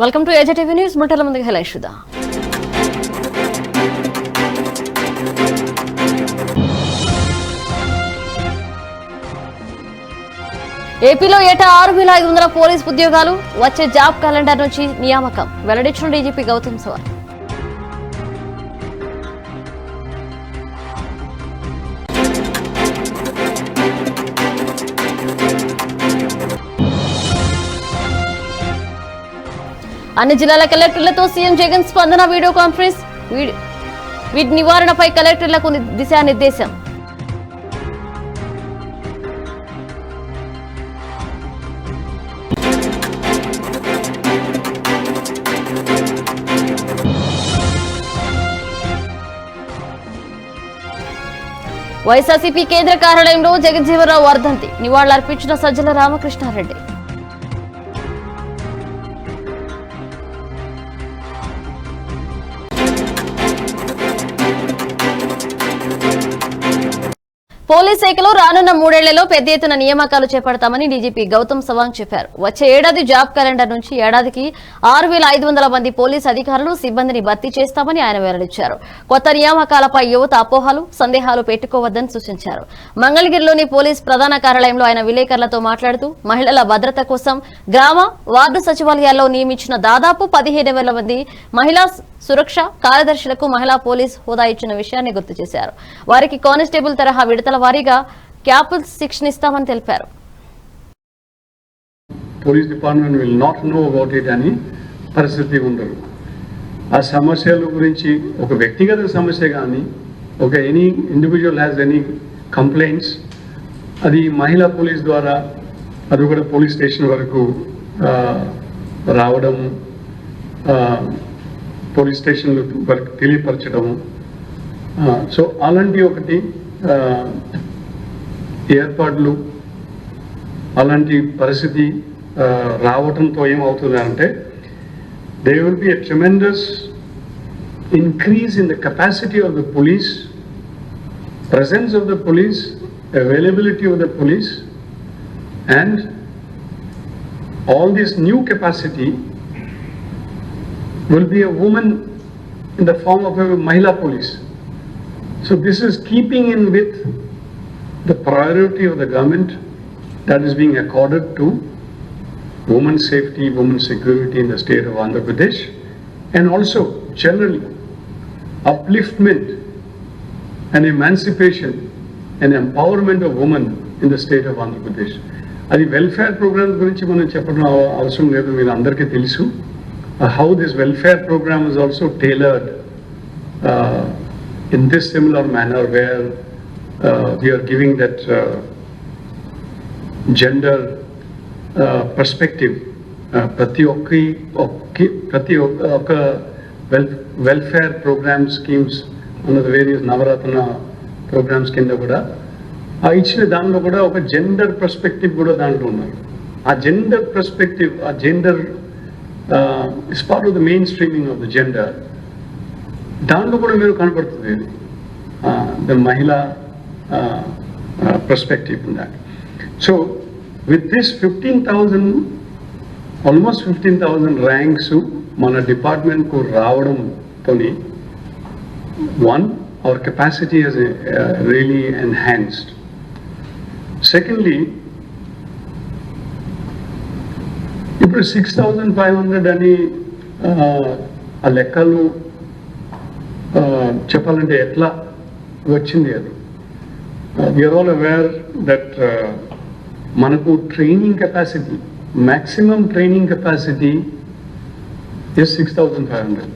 Welcome to AGTV news. ముట్టల ముందుగా highlights చూద్దాం. ఏపీలో ఏటా 6,500 పోలీస్ ఉద్యోగాలు, వచ్చే జాబ్ క్యాలెండర్ నుంచి నియామకం వెల్లడించిన డీజీపీ గౌతమ్ సవాంగ్. అన్ని జిల్లాల కలెక్టర్లతో సీఎం జగన్ స్పందన వీడియో కాన్ఫరెన్స్. వీటి నివారణపై కలెక్టర్లకు దిశానిర్దేశం. వైఎస్ఆర్సీపీ కేంద్ర కార్యాలయంలో జగజ్జీవనరావు వర్ధంతి నివాళులర్పించిన సజ్జల రామకృష్ణారెడ్డి. పోలీస్ శాఖలో రానున్న 3 ఏళ్లలో పెద్ద ఎత్తున నియామకాలు చేపడతామని డీజీపీ గౌతమ్ సవాంగ్ చెప్పారు. వచ్చే ఏడాది జాబ్ క్యాలెండర్ నుంచి ఏడాదికి 6,500 మంది పోలీస్ అధికారులు, సిబ్బందిని భర్తీ చేస్తామని ఆయన వెల్లడించారు. కొత్త నియామకాలపై యువత అపోహలు, సందేహాలు పెట్టుకోవద్దని సూచించారు. మంగళగిరిలోని పోలీస్ ప్రధాన కార్యాలయంలో ఆయన విలేకరులతో మాట్లాడుతూ మహిళల భద్రత కోసం గ్రామ, వార్డు సచివాలయాల్లో నియమించిన దాదాపు 15,000 మంది మహిళా సురక్ష కార్యదర్శులకు మహిళా పోలీస్ హోదా ఇచ్చిన విషయాన్ని గుర్తు చేశారు. వారికి కానిస్టేబుల్ తరహా విడతల వారీగా క్యాపుల్ శిక్షణ ఇస్తామని తెలిపారు. Police department will not know about it అని పరిస్థితి ఉండదు. ఆ సమస్యల గురించి ఒక వ్యక్తిగత సమస్య కానీ, ఒక any individual has any complaints, అది మహిళా పోలీస్ ద్వారా అది కూడా పోలీస్ స్టేషన్ వరకు రావడం, పోలీస్ స్టేషన్ వరకు తెలియపరచడము. సో అలాంటి ఒకటి ఏర్పాట్లు, అలాంటి పరిస్థితి రావడంతో ఏమవుతుందంటే there will be a tremendous increase in the capacity of the police, presence of the police, availability of the police, and all this new capacity will be a woman in the form of a Mahila police. So this is keeping in with the priority of the government that is being accorded to women's safety, women's security in the state of Andhra Pradesh, and also generally upliftment and emancipation and empowerment of women in the state of Andhra Pradesh. అది welfare programmes గురించి మనం చెప్పడం అవసరం లేదు, మీరు అందరికీ తెలుసు. How this welfare program is also tailored in this similar manner where we are giving that gender perspective. ప్రతి ఒక్క వెల్ఫేర్ ప్రోగ్రామ్ స్కీమ్స్ అన్నది వేరియస్ నవరత్న ప్రోగ్రామ్స్ కింద కూడా ఇచ్చిన దానిలో కూడా ఒక జెండర్ పర్స్పెక్టివ్ కూడా దాంట్లో ఉన్నారు. ఆ జెండర్ పర్స్పెక్టివ్, ఆ gender is part of the mainstreaming of the gender. దాంట్లో కూడా మీరు కనపడుతుంది the Mahila perspective in that. So with this 15,000, almost 15,000 ranks మన డిపార్ట్మెంట్ కు రావడం తోని, one, our capacity is really enhanced. Secondly, ఇప్పుడు 6,500 అని ఆ లెక్కలు చెప్పాలంటే ఎట్లా వచ్చింది అది? వీఆర్ ఆల్ అవేర్ దట్ మనకు training capacity, maximum training capacity is 6,500.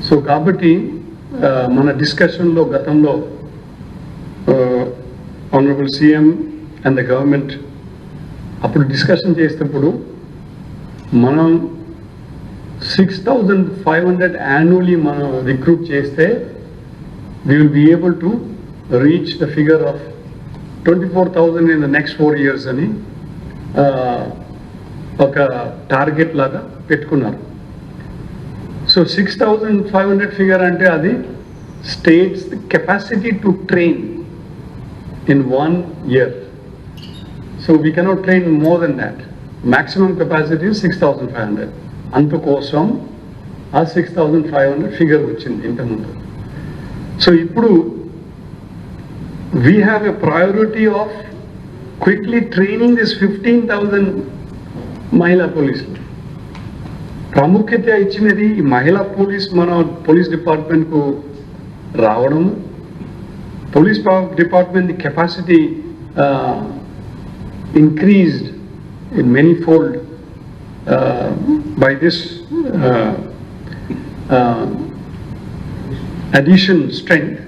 So కాబట్టి మన డిస్కషన్లో గతంలో honourable CM and the government అప్పుడు డిస్కషన్ చేసేటప్పుడు మనం 6,500 యాన్యువల్లీ మనం రిక్రూట్ చేస్తే we will be able to reach the figure of 24,000 in the next 4 years అని ఒక టార్గెట్ లాగా పెట్టుకున్నారు. సో 6,500 ఫిగర్ అంటే అది states capacity to train in 1 year. So we cannot train more than that. maximum capacity is 6,500. అందుకోసం ఆ 6,500 figure వచ్చింది ఇంతకుముందు. సో ఇప్పుడు we have a priority of quickly training this 15,000 మహిళా పోలీసులు. ప్రాముఖ్యత ఇచ్చినది ఈ మహిళా పోలీస్ మన పోలీస్ డిపార్ట్మెంట్కు రావడం, police department capacity increased in many fold by this addition strength.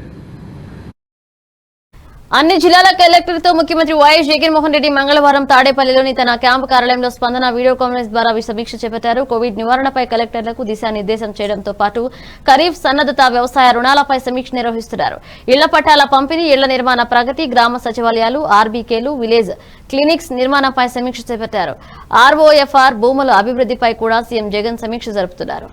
అన్ని జిల్లాల కలెక్టర్తో ముఖ్యమంత్రి వైఎస్ జగన్మోహన్ రెడ్డి మంగళవారం తాడేపల్లిలోని తన క్యాంపు కార్యాలయంలో స్పందన వీడియో కాన్ఫరెన్స్ ద్వారా సమీక్ష చేపట్టారు. కోవిడ్ నివారణపై కలెక్టర్లకు దిశానిర్దేశం చేయడంతో పాటు ఖరీఫ్ సన్నద్ధత, వ్యవసాయ రుణాలపై సమీక్ష నిర్వహిస్తున్నారు. ఇళ్ల పట్టాల పంపిణీ, ఇళ్ల నిర్మాణ ప్రగతి, గ్రామ సచివాలయాలు, ఆర్బీకేలు, విలేజ్ క్లినిక్స్ నిర్మాణంపై సమీక్ష చేపట్టారు. ఆర్ఓఎఫ్ఆర్ భూముల అభివృద్ధిపై కూడా సీఎం జగన్ సమీక్ష జరుపుతున్నారు.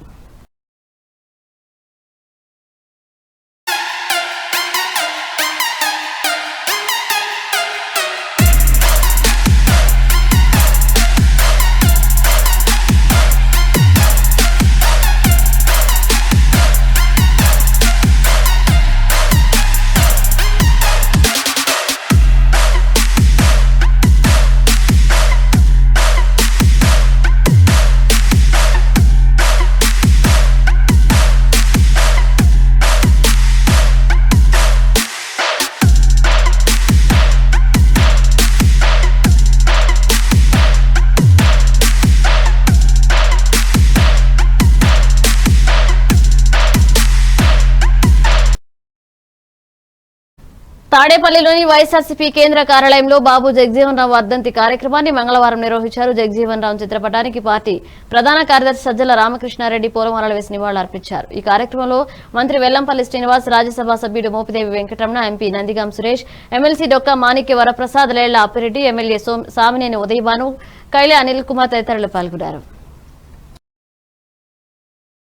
తాడేపల్లిలోని వైఎస్ఆర్సీపీ కేంద్ర కార్యాలయంలో బాబు జగజీవన్ రావు వర్ధంతి కార్యక్రమాన్ని మంగళవారం నిర్వహించారు. జగజీవన్ రావు చిత్రపటానికి పార్టీ ప్రధాన కార్యదర్శి సజ్జల రామకృష్ణారెడ్డి పూలమాలలు వేసి నివాళులర్పించారు. ఈ కార్యక్రమంలో మంత్రి వెల్లంపల్లి శ్రీనివాస్, రాజ్యసభ సభ్యుడు మోపిదేవి వెంకటరమణ, ఎంపీ నందిగాం సురేష్, ఎమ్మెల్సీ డొక్కా మాణిక్య వరప్రసాద్, లేళ్ల అప్పిరెడ్డి, ఎమ్మెల్యే సామినేని ఉదయభాను, కైలే అనిల్ కుమార్ తదితరులు పాల్గొన్నారు.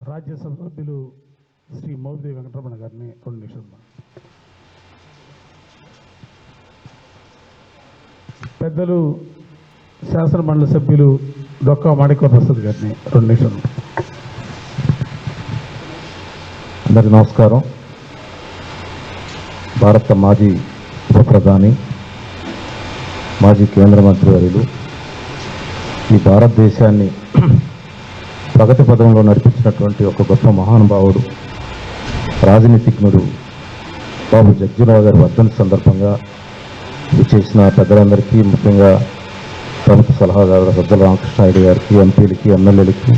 రాజ్యసభ సభ్యులు శ్రీ మోపిదేవి వెంకటరమణ గారిని 2 నిమిషాలు. పెద్దలు శాసన మండలి సభ్యులు డొక్కా మాణిక్య ప్రసాద్ గారిని 2 నిమిషాలు. అందరికీ నమస్కారం. భారత మాజీ ఉప ప్రధాని, మాజీ కేంద్ర మంత్రి వర్యులు, ఈ భారతదేశాన్ని ప్రగతి పదంలో నడిపించినటువంటి ఒక గొప్ప మహానుభావుడు, రాజనీతిజ్ఞుడు బాబు జగజీవన్ గారి వర్ధంతి సందర్భంగా చేసిన పెద్దలందరికీ, ముఖ్యంగా ప్రభుత్వ సలహాదారు సజ్జల రామకృష్ణారెడ్డి గారికి, ఎంపీలకి, ఎమ్మెల్యేలకి,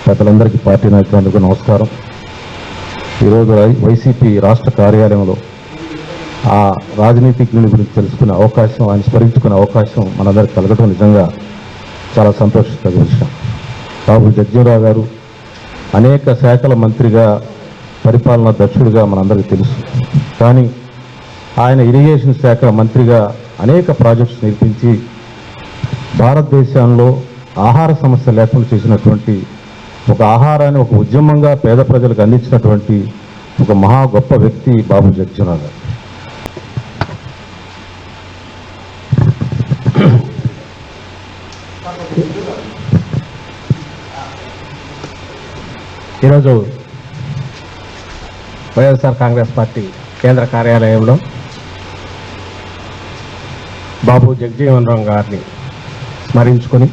పెద్దలందరికీ, పార్టీ నాయకులందరికీ నమస్కారం. ఈరోజు వైసీపీ రాష్ట్ర కార్యాలయంలో ఆ రాజనీతిజ్ఞుని గురించి తెలుసుకునే అవకాశం, ఆయన స్మరించుకునే అవకాశం మనందరికీ కలగడం నిజంగా చాలా సంతోషించదగిన విషయం. బాబు జగజీవన్ గారు అనేక శాఖల మంత్రిగా, పరిపాలనా దక్షుడిగా మనందరికీ తెలుసు. కానీ ఆయన ఇరిగేషన్ శాఖ మంత్రిగా అనేక ప్రాజెక్ట్స్ నిర్మించి భారతదేశంలో ఆహార సమస్య లేకుండా చేసినటువంటి, ఒక ఆహారాన్ని ఒక ఉద్యమంగా పేద ప్రజలకు అందించినటువంటి ఒక మహా గొప్ప వ్యక్తి బాబు జగజీవన్ గారు. ఈరోజు వైఎస్ఆర్ కాంగ్రెస్ పార్టీ కేంద్ర కార్యాలయంలో బాబు జగజీవన్ రావు గారిని స్మరించుకొని,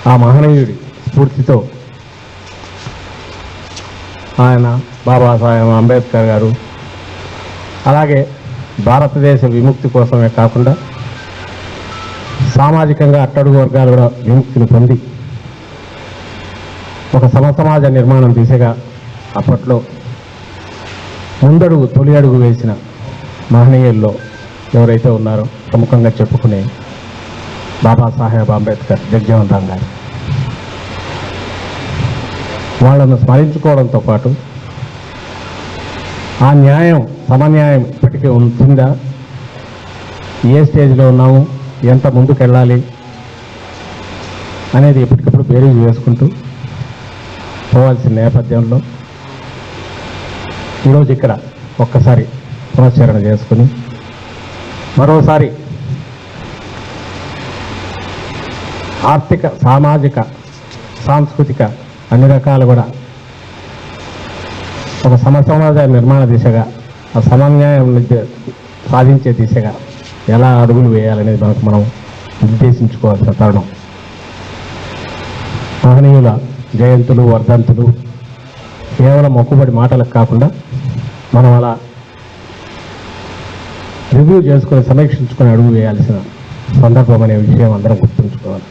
ఆ మహనీయుడి స్ఫూర్తితో ఆయన బాబాసాహెబ్ అంబేద్కర్ గారు అలాగే భారతదేశ విముక్తి కోసమే కాకుండా సామాజికంగా అట్టడుగు వర్గాలు కూడా విముక్తిని పొంది ఒక సమసమాజ నిర్మాణం దిశగా అప్పట్లో ముందడుగు, తొలి అడుగు వేసిన మహనీయుల్లో ఎవరైతే ఉన్నారో ప్రముఖంగా చెప్పుకునే బాబాసాహెబ్ అంబేద్కర్, జగజీవన్ రావు గారు, వాళ్ళను స్మరించుకోవడంతో పాటు ఆ న్యాయం, సమన్యాయం ఇప్పటికీ ఉంటుందా, ఏ స్టేజ్లో ఉన్నాము, ఎంత ముందుకు వెళ్ళాలి అనేది ఎప్పటికప్పుడు బేరీజు వేసుకుంటూ పోవాల్సిన నేపథ్యంలో ఈరోజు ఇక్కడ ఒక్కసారి పునశ్చరణ చేసుకుని మరోసారి ఆర్థిక, సామాజిక, సాంస్కృతిక అన్ని రకాలు కూడా ఒక సమాజ నిర్మాణ దిశగా, ఆ సమన్వయం సాధించే దిశగా ఎలా అడుగులు వేయాలనేది మనం నిర్దేశించుకోవాల్సిన తరుణం. మహనీయుల జయంతులు, వర్ధంతులు కేవలం మొక్కుబడి మాటలకు కాకుండా మనం అలా రివ్యూ చేసుకొని సమీక్షించుకొని అడుగు వేయాల్సిన సందర్భం అనే విషయం అందరం గుర్తుంచుకోవాలి.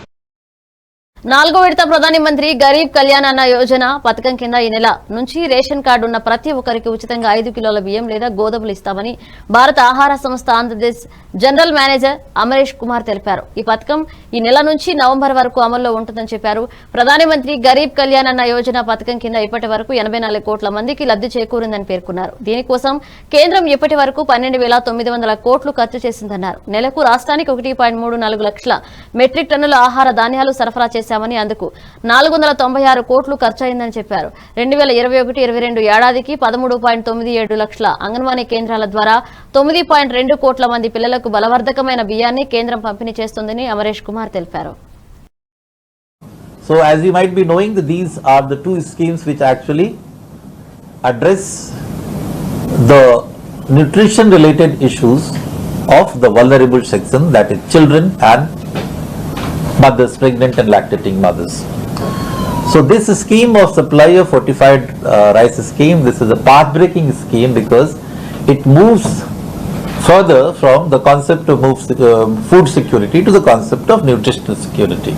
4వ విడత ప్రధాని మంత్రి గరీబ్ కళ్యాణ్ అన్న యోజన పథకం కింద ఈ నెల నుంచి రేషన్ కార్డు ఉన్న ప్రతి ఒక్కరికి ఉచితంగా 5 కిలోల బియ్యం లేదా గోధుమలు ఇస్తామని భారత ఆహార సంస్థ ఆంధ్రప్రదేశ్ జనరల్ మేనేజర్ అమరేష్ కుమార్ తెలిపారు. ఈ పథకం ఈ నెల నుంచి నవంబర్ వరకు అమల్లో ఉంటుందని చెప్పారు. ప్రధాని మంత్రి గరీబ్ కళ్యాణ్ అన్న యోజన పథకం కింద ఇప్పటి వరకు 84 కోట్ల మందికి లబ్ధి చేకూరిందని పేర్కొన్నారు. దీనికోసం కేంద్రం ఇప్పటి వరకు 12,900 కోట్లు ఖర్చు చేసిందన్నారు. నెలకు రాష్ట్రానికి 1.34 లక్షల మెట్రిక్ టన్నుల ఆహార ధాన్యాలు సరఫరా చేశామని, అందుకు 496 కోట్లు ఖర్చయిందని చెప్పారు. 2021-22 ఏడాదికి 13.97 లక్షల అంగన్వాడీ కేంద్రాల ద్వారా 9.2 కోట్ల మంది పిల్లలకు బలవర్ధకమైన బియ్యాన్ని కేంద్రం పంపిణీ చేస్తుందని అమరేష్ కుమార్ తెలిపారు. So as you might be knowing, these are the two schemes which actually address the nutrition related issues of the vulnerable section, that is children and mothers, pregnant and lactating mothers. So this scheme of supply of fortified rice scheme, this is a path-breaking scheme because it moves further from the concept of food security to the concept of nutritional security.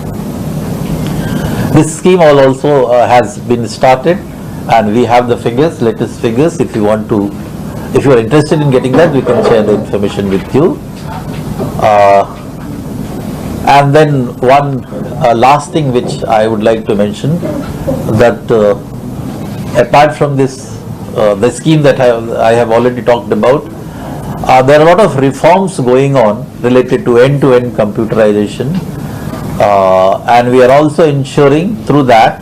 This scheme also has been started and we have the figures, latest figures. If you want to, if you are interested in getting that, we can share the information with you. And then one last thing which I would like to mention, that apart from this, the scheme that I have already talked about, there are a lot of reforms going on related to end-to-end computerization, and we are also ensuring through that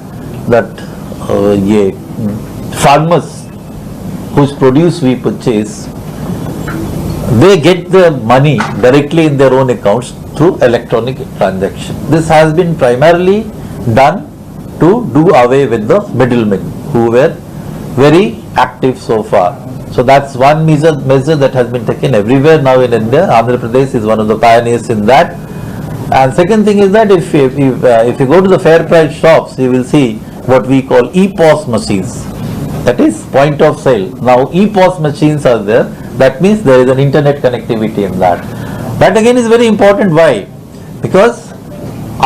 farmers whose produce we purchase, they get the money directly in their own accounts through electronic transaction. This has been primarily done to do away with the middlemen who were very active so far. So that's one measure that has been taken everywhere now in India. Andhra Pradesh is one of the pioneers in that. And second thing is that if you go to the fair price shops, you will see what we call EPOS machines. That is point of sale. Now EPOS machines are there. That means there is an internet connectivity in that. That again is very important. Why? Because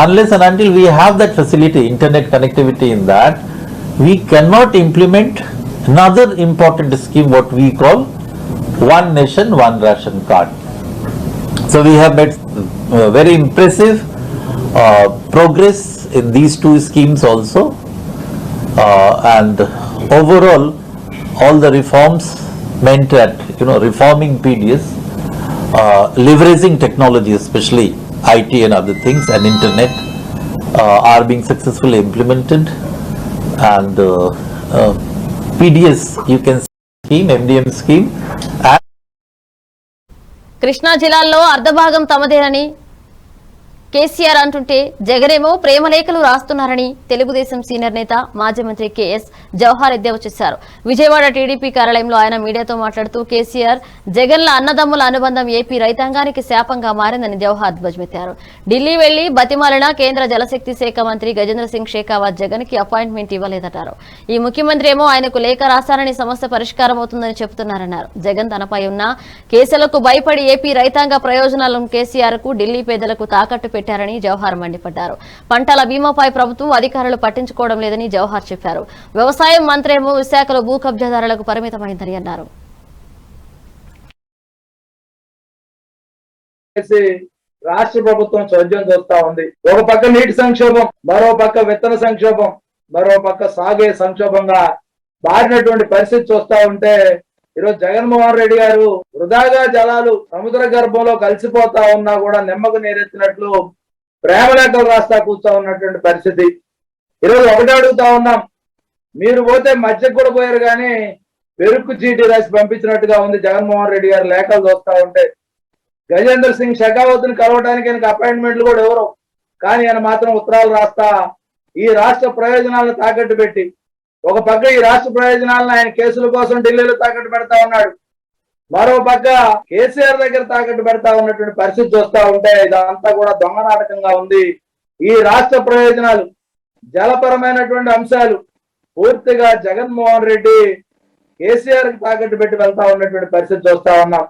unless and until we have that facility, internet connectivity in that, we cannot implement another important scheme, what we call One Nation, One Ration Card. So we have made very impressive progress in these two schemes also, and overall all the reforms meant at reforming PDS, leveraging technology, especially IT and other things and internet, are being successfully implemented, and PDS, you can scheme, MDM scheme. Krishna జిల్లాలో అర్ధభాగం తమదేనని కేసీఆర్ అంటుంటే జగనేమో ప్రేమలేఖలు రాస్తున్నారని Telugu Desam senior నేత మాజీ మంత్రి KS Jawahar ఎద్దేవా చేశారు. Vijayawada TDP కార్యాలయంలో ఆయన మీడియాతో మాట్లాడుతూ కేసీఆర్ జగన్ల అన్నదమ్ముల అనుబంధం ఏపీ రైతాంగానికి శాపంగా మారిందని జవహర్ ధ్వజమెత్తారు. ఢిల్లీ వెళ్లి బతిమాలిన కేంద్ర జలశక్తి శాఖ మంత్రి గజేంద్ర సింగ్ షేకావత్ జగన్ కి అపాయింట్మెంట్ ఇవ్వలేదన్నారు. ఈ ముఖ్యమంత్రి ఏమో ఆయనకు లేఖ రాశారని సమస్య పరిష్కారం అవుతుందని చెబుతున్నారన్నారు. జగన్ తనపై ఉన్న కేసులకు భయపడి ఏపీ రైతాంగ ప్రయోజనాలను కేసీఆర్ కు ఢిల్లీ పేదలకు తాకట్టు పెట్టారని జవహర్ మండిపడ్డారు. పంటల బీమాపై ప్రభుత్వం అధికారులు పట్టించుకోవడం లేదని జవహర్ చెప్పారు. వ్యవసాయం మంత్రేమో విశాఖలో భూ కబ్జాదారులకు పరిమితమైందని అన్నారు. రాష్ట్ర ప్రభుత్వం చోద్యం చూస్తా ఉంది. ఒక పక్క నీటి సంక్షోభం, మరో పక్క విత్తన సంక్షోభం, మరో పక్క సాగే సంక్షోభంగా మారినటువంటి పరిస్థితి చూస్తా ఉంటే ఈరోజు జగన్మోహన్ రెడ్డి గారు వృధాగా జలాలు సముద్ర గర్భంలో కలిసిపోతా ఉన్నా కూడా నిమ్మకు నీరెత్తినట్లు ప్రేమలేఖలు రాస్తా కూర్చో ఉన్నటువంటి పరిస్థితి. ఈరోజు ఒకటి అడుగుతా ఉన్నాం, మీరు పోతే మధ్యకు కూడా పోయారు కానీ పెరుక్కు చీటీ రాసి పంపించినట్టుగా ఉంది జగన్మోహన్ రెడ్డి గారు లేఖలు చూస్తా ఉంటే. గజేంద్ర సింగ్ షెకావత్ ని కలవడానికి అపాయింట్మెంట్లు కూడా ఎవరు కానీ ఆయన మాత్రం ఉత్తరాలు రాస్తా ఈ రాష్ట్ర ప్రయోజనాలను తాకట్టు పెట్టి ఒక పక్క ఈ రాష్ట్ర ప్రయోజనాలను ఆయన కేసుల కోసం ఢిల్లీలో తాకట్టు పెడతా ఉన్నాడు, మరో పక్క కేసీఆర్ దగ్గర తాకట్టు పెడతా ఉన్నటువంటి పరిస్థితి చూస్తా ఉంటే ఇదంతా కూడా దొంగ నాటకంగా ఉంది. ఈ రాష్ట్ర ప్రయోజనాలు జలపరమైనటువంటి అంశాలు పూర్తిగా జగన్మోహన్ రెడ్డి కేసీఆర్ కి తాకట్టు పెట్టి వెళ్తా ఉన్నటువంటి పరిస్థితి చూస్తా ఉన్నాం.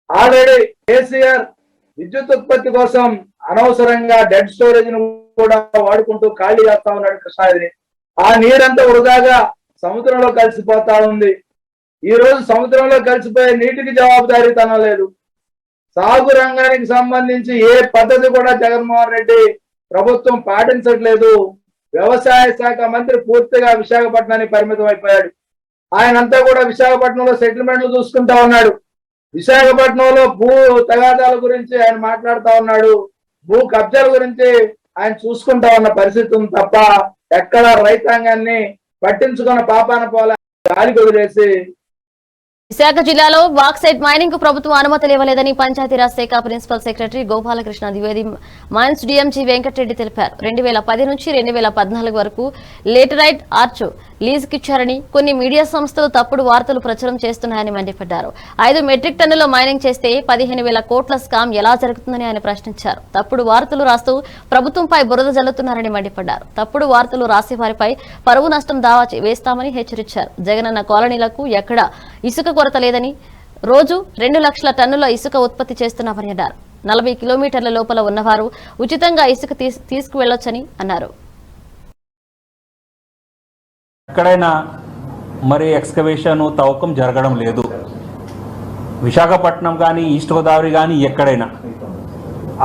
ఆల్రెడీ కేసీఆర్ విద్యుత్ ఉత్పత్తి కోసం అనవసరంగా డెడ్ స్టోరేజ్ ను కూడా వాడుకుంటూ ఖాళీ చేస్తా ఉన్నాడు కృష్ణానదిని. ఆ నీరంతా వృధాగా సముద్రంలో కలిసిపోతా ఉంది. ఈ రోజు సముద్రంలో కలిసిపోయే నీటికి జవాబుదారీతనం లేదు. సాగు రంగానికి సంబంధించి ఏ పద్ధతి కూడా జగన్మోహన్ రెడ్డి ప్రభుత్వం పాటించట్లేదు. వ్యవసాయ శాఖ మంత్రి పూర్తిగా విశాఖపట్నానికి పరిమితం అయిపోయాడు. ఆయనంతా కూడా విశాఖపట్నంలో సెటిల్మెంట్లు చూసుకుంటా ఉన్నాడు. విశాఖపట్నంలో భూ తగాదాల గురించి ఆయన మాట్లాడుతా ఉన్నాడు, భూ కబ్జాల గురించి ఆయన చూసుకుంటా ఉన్న పరిస్థితి ఉంది తప్ప ఎక్కడ రైతాంగాన్ని పట్టించుకున్న పాపాన పోల గాలికి వదిలేసి. విశాఖ జిల్లాలో బాక్సైట్ మైనింగ్ కు ప్రభుత్వం అనుమతులు ఇవ్వలేదని పంచాయతీరాజ్ శాఖ principal secretary Gopalakrishna Dwivedi mines DMG Venkatareddy తెలిపారు. 2010 నుంచి 2014 వరకు లేటరైట్ ఆర్చ్ లీజుకిచ్చారని కొన్ని మీడియా సంస్థలు తప్పుడు వార్తలు ప్రచారం చేస్తున్నాయని మండిపడ్డారు. 5 మెట్రిక్ టన్నుల మైనింగ్ చేస్తే 15,000 కోట్ల స్కామ్ ఎలా జరుగుతుందని ఆయన ప్రశ్నించారు. తప్పుడు వార్తలు రాస్తూ ప్రభుత్వంపై బురద జల్లుతున్నారని మండిపడ్డారు. తప్పుడు వార్తలు రాసే వారిపై పరువు నష్టం దావా వేస్తామని హెచ్చరించారు. జగనన్న కాలనీలకు ఎక్కడ ఇసుక కొరత లేదని, రోజు 2 లక్షల టన్నుల ఇసుక ఉత్పత్తి చేస్తున్నామని అన్నారు. 40 కిలోమీటర్ల లోపల ఉన్నవారు ఉచితంగా ఇసుక తీసుకువెళ్లొచ్చని అన్నారు. ఎక్కడైనా మరి ఎక్స్కవేషన్ తవ్వకం జరగడం లేదు. విశాఖపట్నం కానీ ఈస్ట్ గోదావరి కానీ ఎక్కడైనా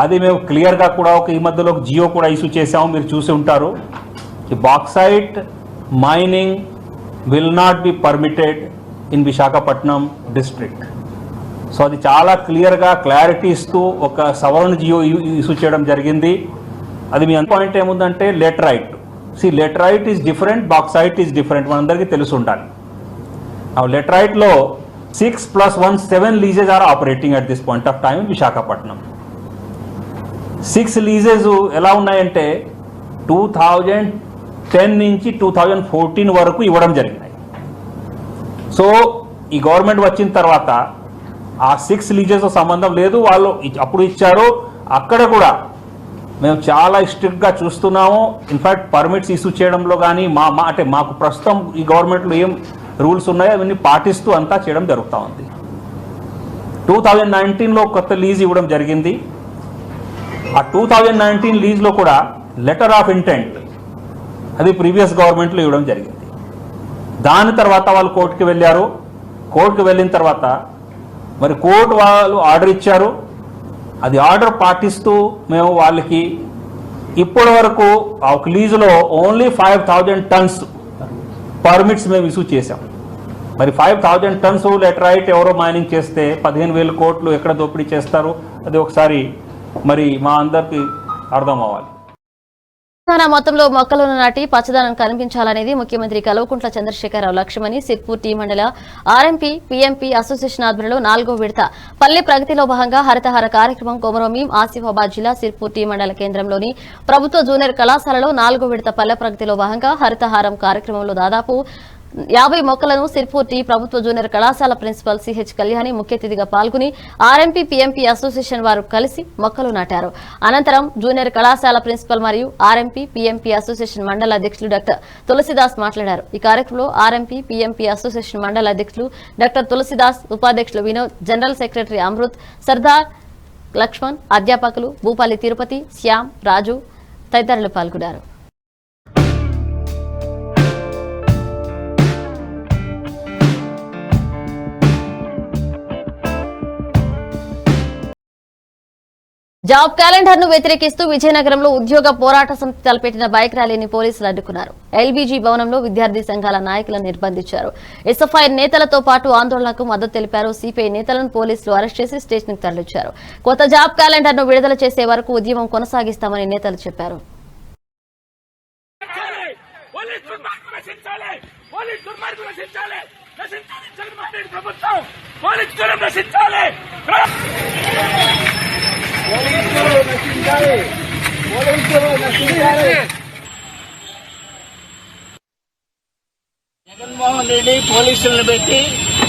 అది మేము క్లియర్గా కూడా ఈ మధ్యలో జియో కూడా ఇష్యూ చేసాము, మీరు చూసి ఉంటారు. ఈ bauxite mining will not be permitted in Visakhapatnam district. So అది చాలా క్లియర్గా క్లారిటీ ఇస్తూ ఒక సవరణ జియో ఇష్యూ చేయడం జరిగింది. అది మీ పాయింట్ ఏముందంటే laterite. Laterite is different, bauxite is different, మనందరికీ తెలిసి ఉండాలి. లెటరైట్లో 6 + 1 7 leases are operating at this point of time in Visakhapatnam. 6 leases ఎలా ఉన్నాయంటే 2010 నుంచి 2014 వరకు ఇవ్వడం జరిగినాయి. సో ఈ గవర్నమెంట్ వచ్చిన తర్వాత ఆ 6 లీజెస్ సంబంధం లేదు, వాళ్ళు అప్పుడు ఇచ్చారు. అక్కడ కూడా మేము చాలా స్ట్రిక్ట్గా చూస్తున్నాము. ఇన్ఫ్యాక్ట్ పర్మిట్స్ ఇష్యూ చేయడంలో కానీ అంటే మాకు ప్రస్తుతం ఈ గవర్నమెంట్లో ఏం రూల్స్ ఉన్నాయో అవన్నీ పాటిస్తూ అంతా చేయడం జరుగుతూ ఉంది. 2019లో కొత్త లీజ్ ఇవ్వడం జరిగింది. ఆ 2019 లీజ్లో కూడా లెటర్ ఆఫ్ ఇంటెంట్ అది ప్రీవియస్ గవర్నమెంట్లో ఇవ్వడం జరిగింది. దాని తర్వాత వాళ్ళు కోర్టుకి వెళ్ళారు. కోర్టుకు వెళ్ళిన తర్వాత మరి కోర్టు వాళ్ళు ఆర్డర్ ఇచ్చారు. అది ఆర్డర్ పాటిస్తూ మేము వాళ్ళకి ఇప్పటి వరకు ఒక లీజులో ఓన్లీ 5,000 టన్స్ పర్మిట్స్ మేము ఇష్యూ చేసాం. మరి 5,000 టన్స్ లెటరైట్ ఎవరో మైనింగ్ చేస్తే 15,000 కోట్లు ఎక్కడ దోపిడీ చేస్తారు, అది ఒకసారి మరి మా అందరికి అర్థం అవ్వాలి. తెలంగాణ మొత్తంలో మొక్కలను నాటి పచ్చదనం కనిపించాలనేది ముఖ్యమంత్రి కల్వకుంట్ల చంద్రశేఖరరావు లక్ష్యమని సిర్పూర్ టీ మండల ఆర్ఎంపీ పీఎంపీ అసోసియేషన్ ఆధ్వర్యంలో 4వ విడత పల్లె ప్రగతిలో భాగంగా హరితహార కార్యక్రమం కొమరోమీం ఆసిఫాబాద్ జిల్లా సిర్పూర్ టీ మండల కేంద్రంలోని ప్రభుత్వ జూనియర్ కళాశాలలో 4వ విడత పల్లె ప్రగతిలో భాగంగా హరితహారం కార్యక్రమంలో దాదాపు 50 మొక్కలను సిర్పూర్ టీ ప్రభుత్వ జూనియర్ కళాశాల ప్రిన్సిపల్ సిహెచ్ కళ్యాణి ముఖ్య అతిథిగా పాల్గొని ఆర్ఎంపీ పీఎంపీ అసోసియేషన్ వారు కలిసి మొక్కలు నాటారు. అనంతరం జూనియర్ కళాశాల ప్రిన్సిపల్ మరియు ఆర్ఎంపీ పీఎంపీ అసోసియేషన్ మండల అధ్యక్షులు డాక్టర్ తులసిదాస్ మాట్లాడారు. ఈ కార్యక్రమంలో ఆర్ఎంపీ పీఎంపీ అసోసియేషన్ మండల అధ్యక్షులు డాక్టర్ తులసిదాస్, ఉపాధ్యక్షులు వినోద్, జనరల్ సెక్రటరీ అమృత్, సర్దార్ లక్ష్మణ్, అధ్యాపకులు భూపాలి తిరుపతి, శ్యామ్, రాజు తదితరులు పాల్గొన్నారు. జాబ్ క్యాలెండర్ ను వ్యతిరేకిస్తూ విజయనగరంలో ఉద్యోగ పోరాట సమితి తలపెట్టిన బైక్ ర్యాలీని పోలీసులు అడ్డుకున్నారు. ఎల్బీజీ భవనంలో విద్యార్థి సంఘాల నాయకులను నిర్బంధించారు. ఎస్ఎఫ్ఐ నేతలతో పాటు ఆందోళనకు మద్దతు తెలిపారు. సిపిఐ నేతలను పోలీసులు అరెస్ట్ చేసి స్టేషన్ కు తరలించారు. కొత్త జాబ్ క్యాలెండర్ ను విడుదల చేసే వరకు ఉద్యమం కొనసాగిస్తామని నేతలు చెప్పారు. జగన్మోహన్ రెడ్డి పోలీసులను పెట్టి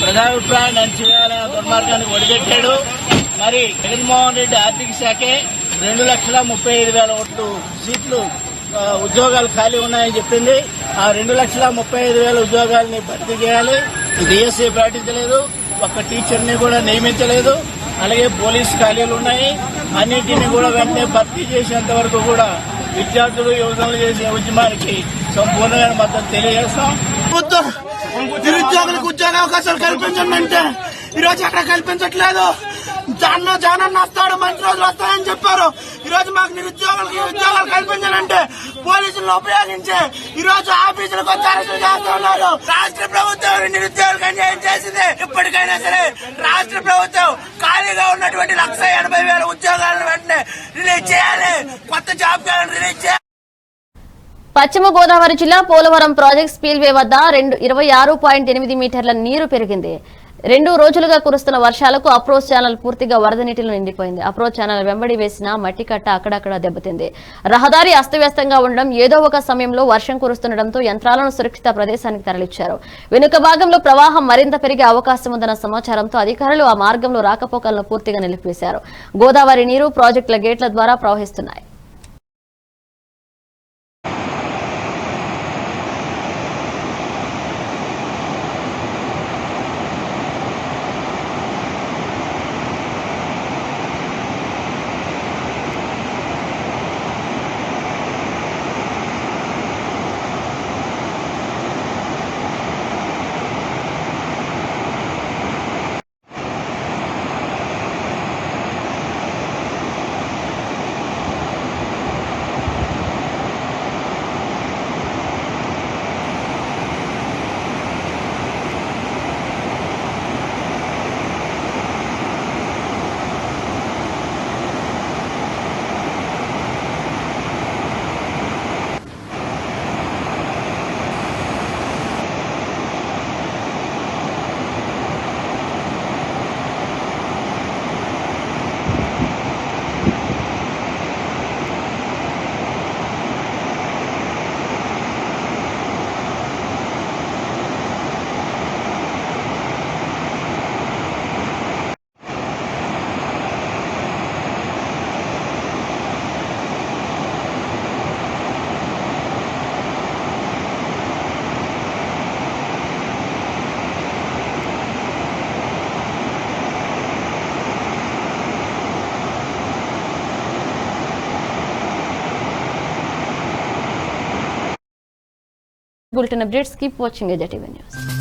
ప్రజాభిప్రాయాన్ని అణచివేయాలనే దుర్మార్గానికి ఒడిగట్టాడు. మరి జగన్మోహన్ రెడ్డి ఆర్థిక శాఖే 2,35,000 ఓట్లు సీట్లు ఉద్యోగాలు ఖాళీ ఉన్నాయని చెప్పింది. ఆ 2,35,000 ఉద్యోగాలని భర్తీ చేయాలి. డిఎస్సీ ప్రకటించలేదు, ఒక్క టీచర్ని కూడా నియమించలేదు. అలాగే పోలీసు ఖాళీలు ఉన్నాయి, అన్నింటినీ కూడా వెంటనే భర్తీ చేసేంత వరకు కూడా విద్యార్థులు యువతలు చేసే ఉద్యమానికి సంపూర్ణమైన మద్దతు తెలియజేస్తాం. నిరుద్యోగులకు ఉద్యోగ అవకాశాలు కల్పించండి అంటే ఈరోజు అక్కడ కల్పించట్లేదు. జగన్ వస్తాడు, మంచి రోజులు వస్తాయని చెప్పారు. ఈరోజు మాకు నిరుద్యోగులకి ఉద్యోగాలు కల్పించాలంటే పోలీసులను ఉపయోగించి ఈరోజు ఆఫీసులకు వచ్చి అరెస్టులు చేస్తున్నారు. రాష్ట్ర ప్రభుత్వం నిరుద్యోగులకు అన్యాయం చేసింది. ఇప్పటికైనా సరే రాష్ట్ర ప్రభుత్వం ఖాళీగా ఉన్నటువంటి 1,80,000 ఉద్యోగాలను వెంటనే రిలీజ్ చేయాలి. కొత్త జాబ్ కార్డులను రిలీజ్ చేయాలి. పశ్చిమ గోదావరి జిల్లా పోలవరం ప్రాజెక్ట్ స్పీల్వే వద్ద 26.8 మీటర్ల నీరు పెరిగింది. 2 రోజులుగా కురుస్తున్న వర్షాలకు అప్రోచ్ ఛానల్ పూర్తిగా వరద నీటిలో నిండిపోయింది. అప్రోచ్ ఛానల్ వెంబడి వేసిన మట్టి కట్ట అక్కడక్కడ దెబ్బతింది. రహదారి అస్తవ్యస్తంగా ఉండడం, ఏదో ఒక సమయంలో వర్షం కురుస్తుండటంతో యంత్రాలను సురక్షిత ప్రదేశానికి తరలించారు. వెనుక భాగంలో ప్రవాహం మరింత పెరిగే అవకాశం ఉందన్న సమాచారంతో అధికారులు ఆ మార్గంలో రాకపోకలను పూర్తిగా నిలిపివేశారు. గోదావరి నీరు ప్రాజెక్టుల గేట్ల ద్వారా ప్రవహిస్తున్నాయి. Bulletin updates, keep watching AJTV News.